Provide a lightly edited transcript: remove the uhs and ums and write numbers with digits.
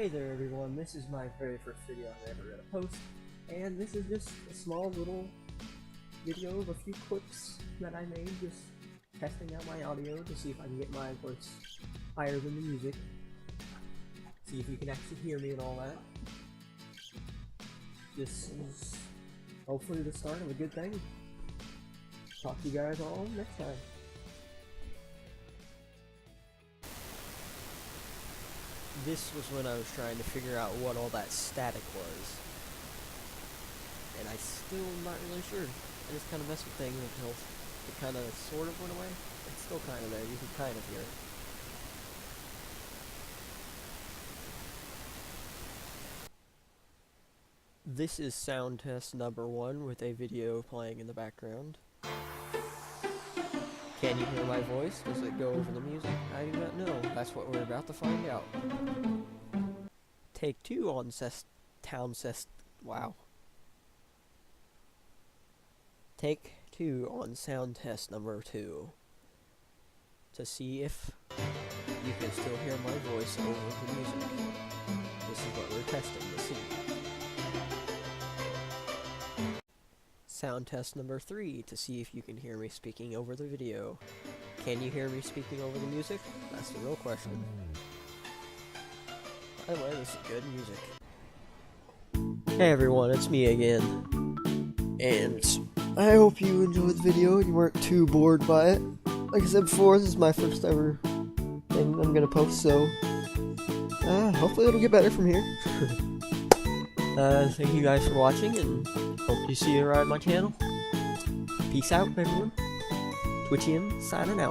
Hey there everyone, this is my very first video I'm ever gonna post, and this is just a small little video of a few clips that I made, just testing out my audio to see if I can get my voice higher than the music, see if you can actually hear me and all that. This is hopefully the start of a good thing. Talk to you guys all next time. This was when I was trying to figure out what all that static was. And I still am not really sure. I just kind of messed with things until it kind of sort of went away. It's still kind of there, you can kind of hear it. This is sound test number 1 with a video playing in the background. Can you hear my voice? Does it go over the music? I do not know. That's what we're about to find out. Take 2 on Take 2 on sound test number 2. To see if you can still hear my voice over the music. This is what we're testing to see. Sound test number 3 to see if you can hear me speaking over the video. Can you hear me speaking over the music? That's the real question. By the way, this is good music. Hey everyone, it's me again. And I hope you enjoyed the video and you weren't too bored by it. Like I said before, this is my first ever thing I'm gonna post, so hopefully it'll get better from here. Thank you guys for watching, and hope you see you around my channel. Peace out, everyone. Twitchium signing out.